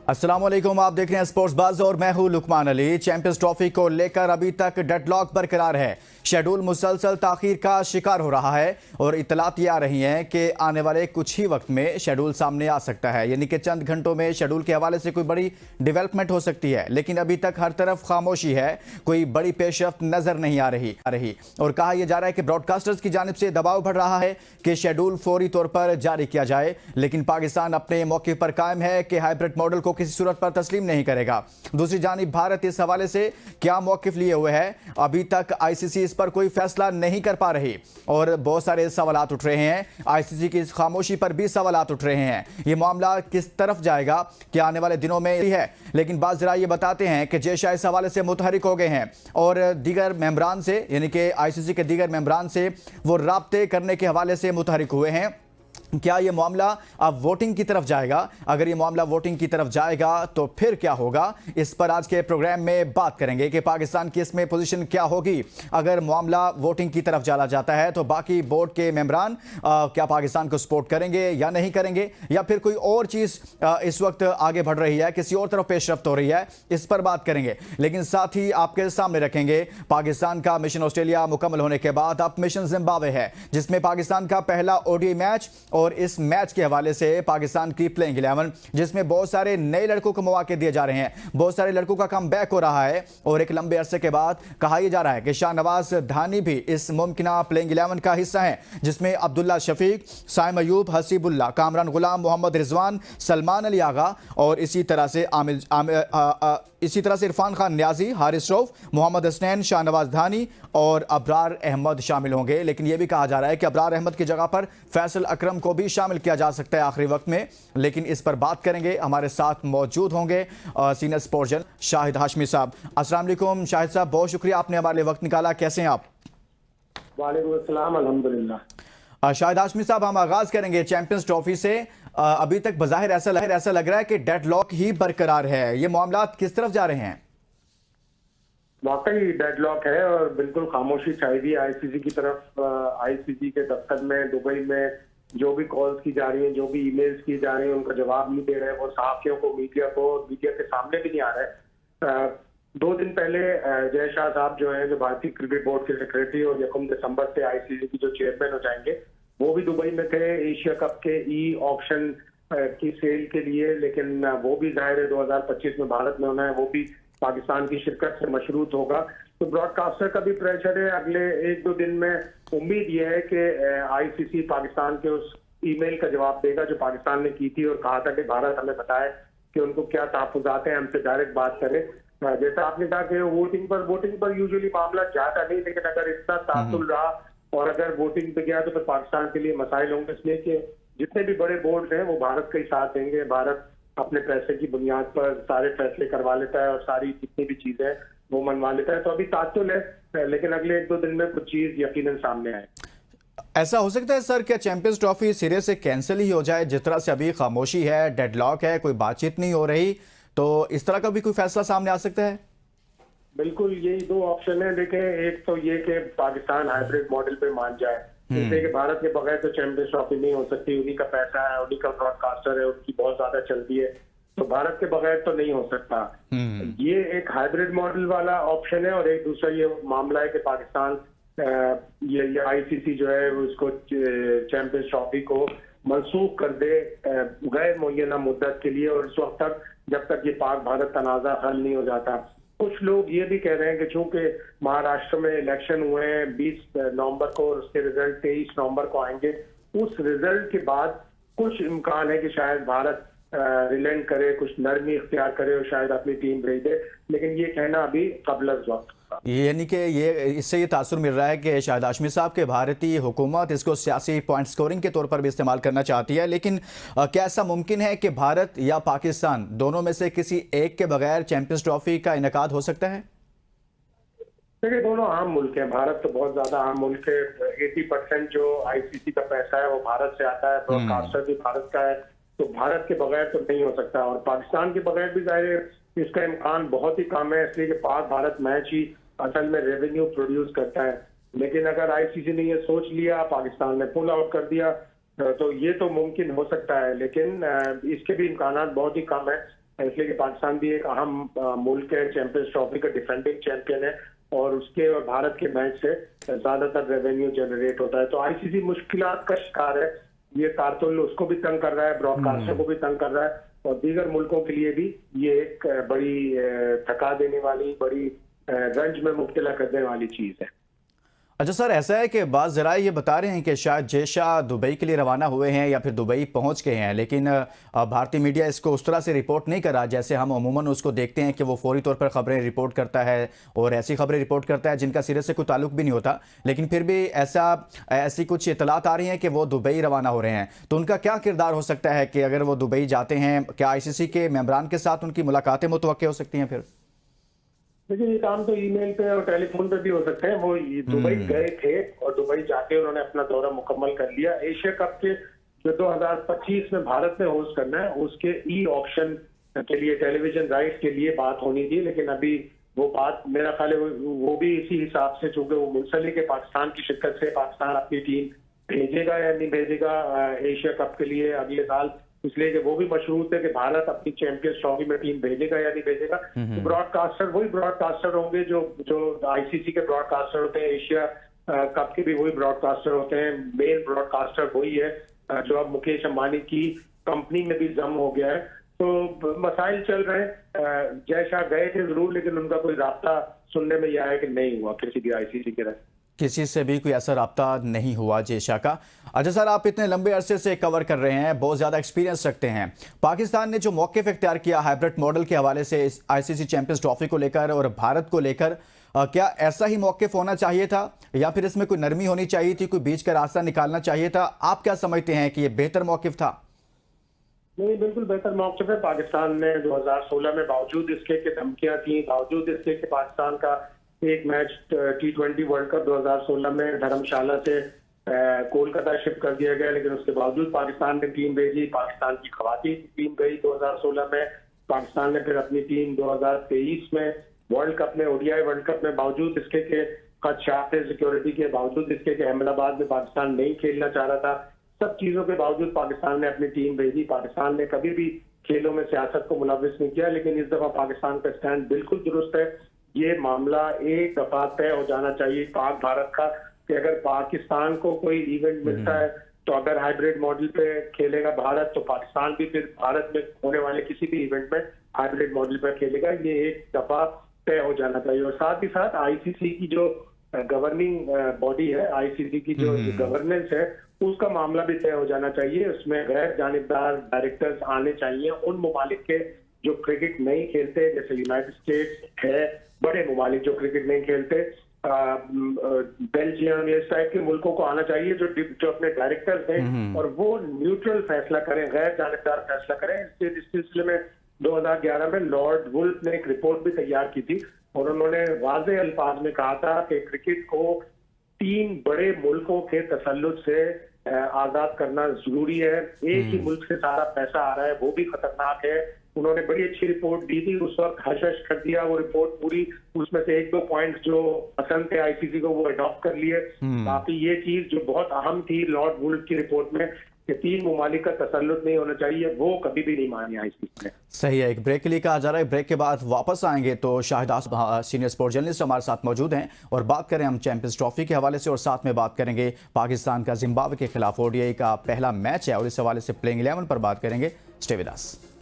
अस्सलाम वालेकुम, आप देख रहे हैं स्पोर्ट्स बज़ और मैं हूं लुकमान अली। चैंपियंस ट्रॉफी को लेकर अभी तक डेडलॉक बरकरार है। शेड्यूल मुसलसल ताखीर का शिकार हो रहा है और इतलात ये आ रही हैं कि आने वाले कुछ ही वक्त में शेड्यूल सामने आ सकता है, यानी कि चंद घंटों में शेड्यूल के हवाले से कोई बड़ी डेवलपमेंट हो सकती है। लेकिन अभी तक हर तरफ खामोशी है, कोई बड़ी पेशरफ्त नजर नहीं आ रही और कहा यह जा रहा है कि ब्रॉडकास्टर्स की जानिब से दबाव बढ़ रहा है कि शेड्यूल फौरी तौर पर जारी किया जाए। लेकिन पाकिस्तान अपने मौके पर कायम है कि हाइब्रिड मॉडल को किसी सूरत पर तस्लीम नहीं करेगा। दूसरी जानिब भारत इस हवाले से क्या मौकिफ लिए हुए है, अभी तक आईसीसी इस पर कोई फैसला नहीं कर पा रही और बहुत सारे सवालात उठ रहे हैं। आईसीसी की इस खामोशी पर भी सवालात उठ रहे हैं। ये मामला किस तरफ जाएगा क्या आने वाले दिनों में है। लेकिन बात जरा ये बताते हैं कि जयशाह इस हवाले से मुतहरिक हो गए हैं और दीगर मेंबरान से, यानी कि आईसीसी के दीगर मेंबरान से वो राब्ते करने के हवाले से मुतहरिक हुए हैं। क्या ये मामला अब वोटिंग की तरफ जाएगा? अगर ये मामला वोटिंग की तरफ जाएगा तो फिर क्या होगा, इस पर आज के प्रोग्राम में बात करेंगे कि पाकिस्तान की इसमें पोजीशन क्या होगी। अगर मामला वोटिंग की तरफ चला जाता है तो बाकी बोर्ड के मेंबरान क्या पाकिस्तान को सपोर्ट करेंगे या नहीं करेंगे, या फिर कोई और चीज़ इस वक्त आगे बढ़ रही है, किसी और तरफ पेशरफ्त हो रही है, इस पर बात करेंगे। लेकिन साथ ही आपके सामने रखेंगे पाकिस्तान का मिशन ऑस्ट्रेलिया मुकम्मल होने के बाद अब मिशन जिम्बाब्वे है, जिसमें पाकिस्तान का पहला ओडीआई मैच और इस मैच के हवाले से पाकिस्तान की प्लेइंग 11 जिसमें बहुत सारे नए लड़कों को मौके दिए जा रहे हैं, बहुत सारे लड़कों का कम बैक हो रहा है और एक लंबे अरसे के बाद कहा यह जा रहा है कि शाहनवाज धानी भी इस मुमकिना प्लेइंग 11 का हिस्सा है, जिसमें अब्दुल्ला शफीक, साइम अयूब, हसीबुल्ला, कामरान गुलाम, मोहम्मद रिजवान, सलमान अली आगा और इसी तरह से इरफान खान न्याजी, हारिस रऊफ, मोहम्मद हसनैन, शाहनवाज धानी और अबरार अहमद शामिल होंगे। लेकिन यह भी कहा जा रहा है कि अबरार अहमद की जगह पर फैसल अकरम को भी शामिल किया जा सकता है आखिरी वक्त में। लेकिन इस पर बात करेंगे, हमारे साथ मौजूद होंगे senior sports journalist Shahid Hashmi साहब। अस्सलाम वालेकुम शाहिद साहब, बहुत शुक्रिया आपने हमारे लिए वक्त निकाला। कैसे हैं आप? वालेकुम अस्सलाम, अल्हम्दुलिल्लाह। शाहिद हाशमी साहब, हम आगाज करेंगे चैंपियंस ट्रॉफी से। अभी तक बज़ाहिर ऐसा लग रहा है कि डेडलॉक ही बरकरार है। ये मामला किस तरफ जा रहे हैं? वाकई डेडलॉक है और बिल्कुल खामोशी चाहिए आईसीसी की तरफ। आईसीसी के दफ्तर में दुबई में जो भी कॉल्स की जा रही हैं, जो भी ईमेल्स की जा रही हैं, उनका जवाब नहीं दे रहे हैं। वो सहाफियों को, मीडिया के सामने भी नहीं आ रहे। 2 दिन पहले जय शाह साहब जो है, जो भारतीय क्रिकेट बोर्ड के सेक्रेटरी और 1 दिसंबर से आईसीसी की जो चेयरमैन हो जाएंगे, वो भी दुबई में थे एशिया कप के ई ऑप्शन की सेल के लिए। लेकिन वो भी जाहिर है 2025 में भारत में होना है, वो भी पाकिस्तान की शिरकत से मशरूत होगा। तो ब्रॉडकास्टर का भी प्रेशर है। अगले 1-2 दिन में उम्मीद यह है कि आईसीसी पाकिस्तान के उस ईमेल का जवाब देगा जो पाकिस्तान ने की थी और कहा था कि भारत हमें बताए कि उनको क्या तहफ्फुज़ात हैं, हमसे डायरेक्ट बात करें। जैसा आपने कहा कि वोटिंग पर यूजुअली मामला जाता नहीं, लेकिन अगर इतना तासुल रहा और अगर वोटिंग पे गया तो फिर पाकिस्तान के लिए मसाइल होंगे। इसलिए कि जितने भी बड़े बोर्ड हैं वो भारत का ही साथ देंगे। भारत अपने पैसे की बुनियाद पर सारे फैसले करवा लेता है और सारी जितनी भी चीजें वो मनवा लेता है। तो अभी तासुल है, लेकिन अगले 1-2 दिन में कुछ चीज यकीनन सामने आए। ऐसा हो सकता है सर, क्या चैंपियंस ट्रॉफी सिरे से कैंसिल ही हो जाए? जिस तरह से अभी खामोशी है, डेडलॉक है, कोई बातचीत नहीं हो रही, तो इस तरह का भी कोई फैसला सामने आ सकता है? बिल्कुल, यही 2 ऑप्शन है। देखें, एक तो ये कि पाकिस्तान हाइब्रिड मॉडल पे मान जाए, जैसे कि भारत के बगैर तो चैंपियंस ट्रॉफी नहीं हो सकती। उन्हीं का पैसा है, उन्हीं का ब्रॉडकास्टर है, उनकी बहुत ज्यादा चलती है, तो भारत के बगैर तो नहीं हो सकता। ये एक हाइब्रिड मॉडल वाला ऑप्शन है। और एक दूसरा ये मामला है कि पाकिस्तान ये आईसीसी जो है उसको चैंपियंस ट्रॉफी को मनसूख कर दे गैर मुय्यना मुद्दत के लिए, और इस वक्त तक जब तक ये पाक भारत तनाज़ा हल नहीं हो जाता। कुछ लोग ये भी कह रहे हैं कि चूंकि महाराष्ट्र में इलेक्शन हुए हैं 20 नवंबर को और उसके रिजल्ट 23 नवंबर को आएंगे, उस रिजल्ट के बाद कुछ इम्कान है कि शायद भारत रिलेंट करे, कुछ नरमी इख्तियार करे और शायद अपनी टीम भेज दे। लेकिन ये कहना अभी कबल वक्त, यानी कि इससे ये तासुर मिल रहा है कि शाहिद हाशमी साहब के भारतीय हुकूमत इसको सियासी पॉइंट स्कोरिंग के तौर पर भी इस्तेमाल करना चाहती है। लेकिन क्या ऐसा मुमकिन है कि भारत या पाकिस्तान दोनों में से किसी एक के बगैर चैंपियंस ट्रॉफी का इनेकाद हो सकता है? देखिए, दोनों आम मुल्क हैं। भारत तो बहुत ज्यादा आम मुल्क है। 80% जो आईसीसी का पैसा है वो भारत से आता है, ब्रॉडकास्टर भी भारत का है, तो भारत के बगैर तो नहीं हो सकता। और पाकिस्तान के बगैर भी जाहिर इसका इम्कान बहुत ही कम है, इसलिए कि पाक भारत मैच ही असल में रेवेन्यू प्रोड्यूस करता है। लेकिन अगर आईसीसी ने ये सोच लिया, पाकिस्तान ने पुल आउट कर दिया, तो ये तो मुमकिन हो सकता है। लेकिन इसके भी इम्कान बहुत ही कम है। इसलिए कि पाकिस्तान भी एक अहम मुल्क है, चैंपियंस ट्रॉफी का डिफेंडिंग चैंपियन है और उसके और भारत के मैच से ज्यादातर रेवेन्यू जनरेट होता है। तो आईसीसी मुश्किलात का शिकार है। ये तारतुल उसको भी तंग कर रहा है, ब्रॉडकास्टर को भी तंग कर रहा है और दीगर मुल्कों के लिए भी ये एक बड़ी थका देने वाली, बड़ी रंज में मुब्तला करने वाली चीज है। अच्छा सर, ऐसा है कि बाज़ ज़रा ये बता रहे हैं कि शायद जय शाह दुबई के लिए रवाना हुए हैं या फिर दुबई पहुंच गए हैं, लेकिन भारतीय मीडिया इसको उस तरह से रिपोर्ट नहीं कर रहा जैसे हम अमूमन उसको देखते हैं कि वो फौरी तौर पर खबरें रिपोर्ट करता है और ऐसी खबरें रिपोर्ट करता है जिनका सिरे से कोई ताल्लुक भी नहीं होता, लेकिन फिर भी ऐसी कुछ इतलात आ रही हैं कि वो दुबई रवाना हो रहे हैं। तो उनका क्या किरदार हो सकता है कि अगर वो दुबई जाते हैं, क्या आईसीसी के मेंबरान के साथ उनकी मुलाकातें मुतवक्के हो सकती हैं? फिर देखिए, ये काम तो ईमेल पे और टेलीफोन पे भी हो सकते हैं। वो दुबई गए थे और दुबई जाके उन्होंने अपना दौरा मुकम्मल कर लिया। एशिया कप के जो 2025 में भारत में होस्ट करना है उसके ई ऑप्शन के लिए, टेलीविजन राइट्स के लिए बात होनी थी, लेकिन अभी वो बात मेरा ख्याल है वो भी इसी हिसाब से, चूंकि वो मुंसलिक है पाकिस्तान की शिरकत से, पाकिस्तान अपनी टीम भेजेगा या नहीं भेजेगा एशिया कप के लिए अगले साल, इसलिए कि वो भी मशरूत है कि भारत अपनी चैंपियंस ट्रॉफी में टीम भेजेगा या नहीं भेजेगा। तो ब्रॉडकास्टर वही ब्रॉडकास्टर होंगे जो आईसीसी के ब्रॉडकास्टर होते हैं, एशिया कप के भी वही ब्रॉडकास्टर होते हैं। मेन ब्रॉडकास्टर वही है जो अब मुकेश अंबानी की कंपनी में भी जम हो गया है। तो मसाइल चल रहे हैं। जय शाह गए थे जरूर, लेकिन उनका कोई राब्ता सुनने में यह आया कि नहीं हुआ किसी भी आईसीसी के रहे। किसी से भी कोई ऐसा राब्ता नहीं हुआ जय शाह का। अच्छा सर, आप इतने लंबे अरसे से कवर कर रहे हैं, बहुत ज़्यादा एक्सपीरियंस रखते हैं। पाकिस्तान ने जो मौक़िफ़ इख्तियार किया हाइब्रिड मॉडल के हवाले से इस आईसीसी चैंपियंस ट्रॉफी को लेकर और भारत को लेकर, क्या ऐसा ही मौक़िफ़ होना चाहिए था या फिर इसमें कोई नरमी होनी चाहिए थी, कोई बीच का रास्ता निकालना चाहिए था? आप क्या समझते हैं कि ये बेहतर मौक़िफ़ था? नहीं, बिल्कुल बेहतर मौक़िफ़ है। पाकिस्तान ने 2016 में, बावजूद इसके कि धमकियां थी, बावजूद इसके कि पाकिस्तान का एक मैच T20 वर्ल्ड कप 2016 में धर्मशाला से कोलकाता शिफ्ट कर दिया गया, लेकिन उसके बावजूद पाकिस्तान ने टीम भेजी। पाकिस्तान की खवातीन की टीम गई 2016 में। पाकिस्तान ने फिर अपनी टीम 2023 में वर्ल्ड कप में, ओडीआई वर्ल्ड कप में, बावजूद इसके के खदशात सिक्योरिटी के, बावजूद इसके कि अहमदाबाद में पाकिस्तान नहीं खेलना चाह रहा था, सब चीजों के बावजूद पाकिस्तान ने अपनी टीम भेजी। पाकिस्तान ने कभी भी खेलों में सियासत को मुलविस नहीं किया, लेकिन इस दफा पाकिस्तान का स्टैंड बिल्कुल दुरुस्त है। ये मामला एक दफा तय हो जाना चाहिए पाक भारत का कि अगर पाकिस्तान को कोई इवेंट मिलता है तो अगर हाइब्रिड मॉडल पे खेलेगा भारत, तो पाकिस्तान भी फिर भारत में होने वाले किसी भी इवेंट में हाइब्रिड मॉडल पर खेलेगा। ये एक दफा तय हो जाना चाहिए। और साथ ही साथ आईसीसी की जो गवर्निंग बॉडी है, आईसीसी की जो गवर्नेंस है, उसका मामला भी तय हो जाना चाहिए। उसमें गैर जानिबदार डायरेक्टर्स आने चाहिए उन ममालिक के जो क्रिकेट नहीं खेलते, जैसे यूनाइटेड स्टेट्स है, बड़े ममालिक जो क्रिकेट नहीं खेलते, बेल्जियम, इस टाइप के मुल्कों को आना चाहिए जो अपने डायरेक्टर्स हैं और वो न्यूट्रल फैसला करें, गैर जानिबदार फैसला करें। इस सिलसिले में 2011 में लॉर्ड वुल्फ ने एक रिपोर्ट भी तैयार की थी और उन्होंने वाज़ेह अल्फाज में कहा था कि क्रिकेट को 3 बड़े मुल्कों के तसल्लुत से आजाद करना जरूरी है। एक ही मुल्क से सारा पैसा आ रहा है, वो भी खतरनाक है। उन्होंने बड़ी अच्छी रिपोर्ट दी थी, उस वक्त हश कर दिया वो रिपोर्ट पूरी। उसमें से 1-2 पॉइंट जो पसंद थे आईसीसी को, वो अडॉप्ट कर लिए। बाकी ये चीज जो बहुत अहम थी लॉर्ड वुल्फ की रिपोर्ट में कि 3 ममालिक का तसल्लुत नहीं होना चाहिए, वो कभी भी नहीं मानी आईसीसी ने। सही है। एक ब्रेक के लिए कहा जा रहा है, ब्रेक के बाद वापस आएंगे तो Shahid Asaf senior sport journalist हमारे साथ मौजूद हैं और बात करें हम चैंपियंस ट्रॉफी के हवाले से और साथ में बात करेंगे पाकिस्तान का जिम्बाब्वे के खिलाफ ओडीआई का पहला मैच है और इस हवाले से प्लेइंग 11 पर बात करेंगे। Stay with us.